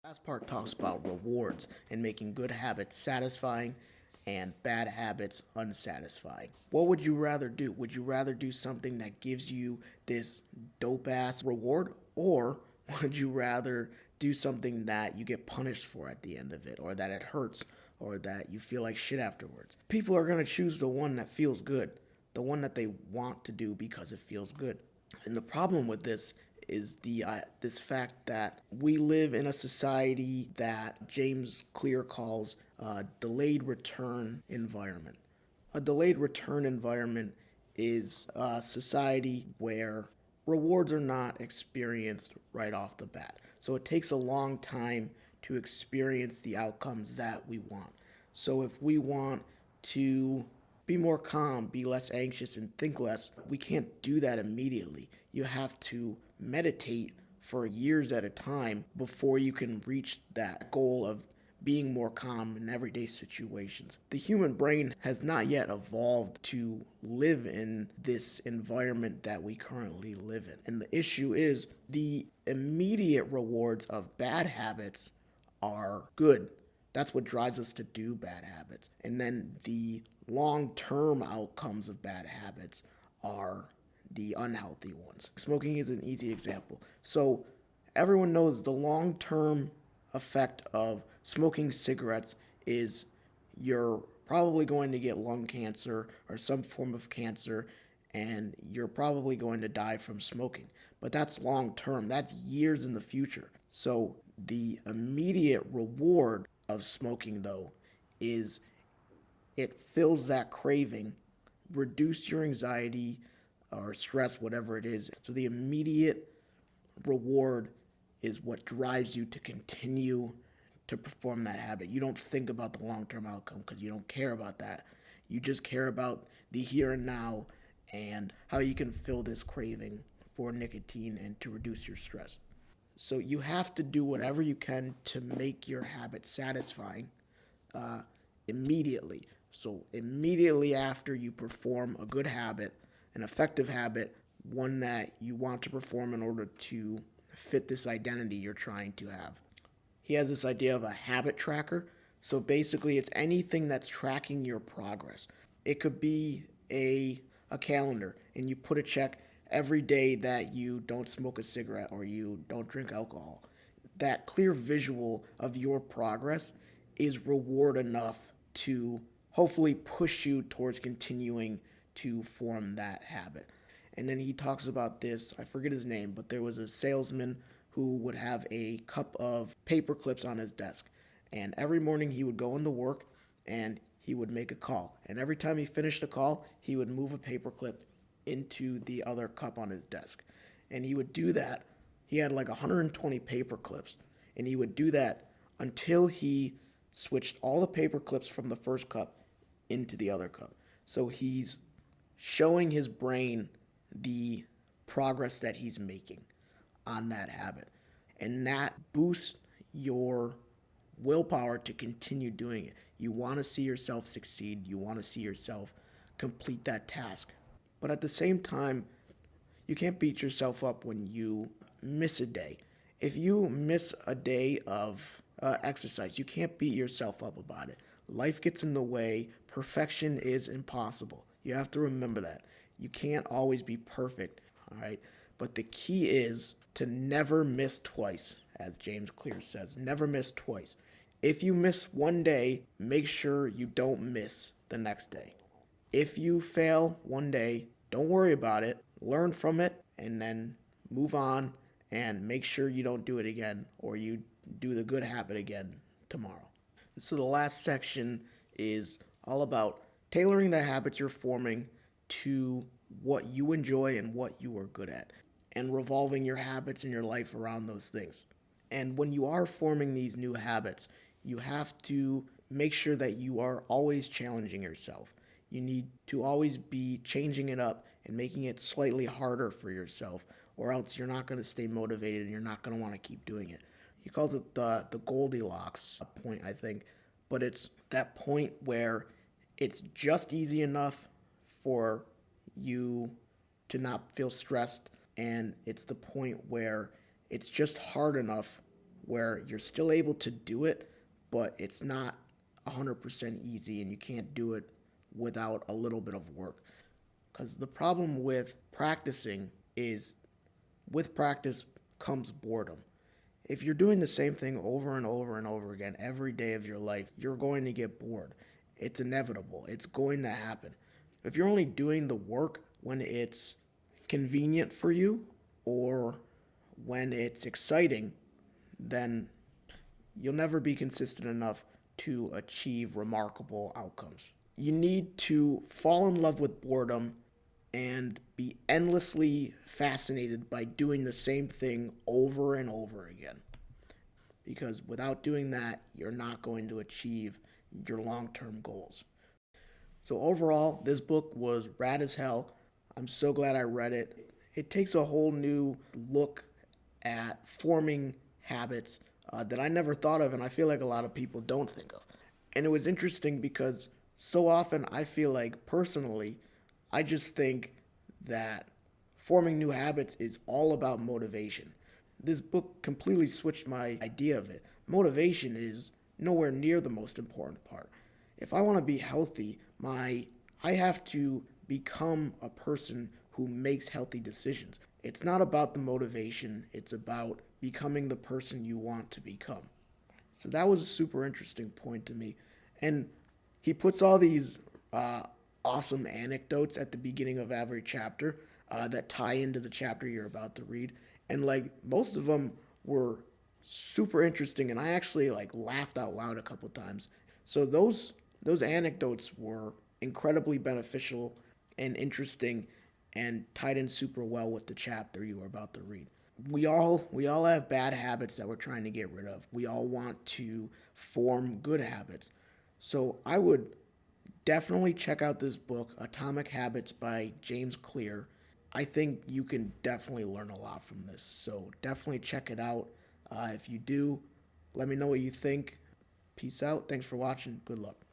Last part talks about rewards and making good habits satisfying and bad habits unsatisfying. What would you rather do? Would you rather do something that gives you this dope ass reward, or would you rather do something that you get punished for at the end of it, or that it hurts, or that you feel like shit afterwards? People are going to choose the one that feels good, the one that they want to do because it feels good. And the problem with this is the this fact that we live in a society that James Clear calls a delayed return environment. A delayed return environment is a society where rewards are not experienced right off the bat. So it takes a long time to experience the outcomes that we want. So if we want to be more calm, be less anxious, and think less, we can't do that immediately. You have to meditate for years at a time before you can reach that goal of being more calm in everyday situations. The human brain has not yet evolved to live in this environment that we currently live in. And the issue is the immediate rewards of bad habits are good. That's what drives us to do bad habits. And then the long term outcomes of bad habits are the unhealthy ones. Smoking is an easy example. So everyone knows the long term effect of smoking cigarettes is you're probably going to get lung cancer or some form of cancer, and you're probably going to die from smoking. But that's long term, that's years in the future. So the immediate reward of smoking, though, is it fills that craving, reduce your anxiety or stress, whatever it is. So the immediate reward is what drives you to continue to perform that habit. You don't think about the long term outcome because you don't care about that. You just care about the here and now and how you can fill this craving for nicotine and to reduce your stress. So you have to do whatever you can to make your habit satisfying immediately. So immediately after you perform a good habit, an effective habit, one that you want to perform in order to fit this identity you're trying to have. He has this idea of a habit tracker. So basically, it's anything that's tracking your progress. It could be a calendar, and you put a check every day that you don't smoke a cigarette or you don't drink alcohol. That clear visual of your progress is reward enough to hopefully push you towards continuing to form that habit. And then he talks about this, I forget his name, but there was a salesman who would have a cup of paper clips on his desk. And every morning he would go into work and he would make a call. And every time he finished a call, he would move a paper clip into the other cup on his desk. And he would do that. He had like 120 paper clips. And he would do that until he switched all the paper clips from the first cup into the other cup. So he's showing his brain the progress that he's making on that habit. And that boosts your willpower to continue doing it. You want to see yourself succeed. You want to see yourself complete that task. But at the same time, you can't beat yourself up when you miss a day. If you miss a day of exercise, you can't beat yourself up about it. Life gets in the way. Perfection is impossible. You have to remember that. You can't always be perfect, all right? But the key is to never miss twice, as James Clear says. Never miss twice. If you miss one day, make sure you don't miss the next day. If you fail one day, don't worry about it. Learn from it and then move on and make sure you don't do it again or you do the good habit again tomorrow. So the last section is all about tailoring the habits you're forming to what you enjoy and what you are good at, and revolving your habits in your life around those things. And when you are forming these new habits, you have to make sure that you are always challenging yourself. You need to always be changing it up and making it slightly harder for yourself, or else you're not going to stay motivated and you're not going to want to keep doing it. He calls it the Goldilocks point, I think, but it's that point where it's just easy enough for you to not feel stressed, and it's the point where it's just hard enough where you're still able to do it, but it's not 100% easy and you can't do it without a little bit of work. Because the problem with practicing is with practice comes boredom. If you're doing the same thing over and over and over again every day of your life, you're going to get bored. It's inevitable. It's going to happen. If you're only doing the work when it's convenient for you or when it's exciting, then you'll never be consistent enough to achieve remarkable outcomes. You need to fall in love with boredom and be endlessly fascinated by doing the same thing over and over again. Because without doing that, you're not going to achieve your long term goals. So, overall, this book was rad as hell. I'm so glad I read it. It takes a whole new look at forming habits that I never thought of, and I feel like a lot of people don't think of. And it was interesting because so often I feel like personally, I just think that forming new habits is all about motivation. This book completely switched my idea of it. Motivation is nowhere near the most important part. If I want to be healthy, I have to become a person who makes healthy decisions. It's not about the motivation, it's about becoming the person you want to become. So that was a super interesting point to me. And he puts all these awesome anecdotes at the beginning of every chapter that tie into the chapter you're about to read. And like most of them were super interesting, and I actually like laughed out loud a couple times. So those anecdotes were incredibly beneficial and interesting and tied in super well with the chapter you were about to read. We all have bad habits that we're trying to get rid of. We all want to form good habits. So I would definitely check out this book, Atomic Habits by James Clear. I think you can definitely learn a lot from this. So definitely check it out. If you do, let me know what you think. Peace out. Thanks for watching. Good luck.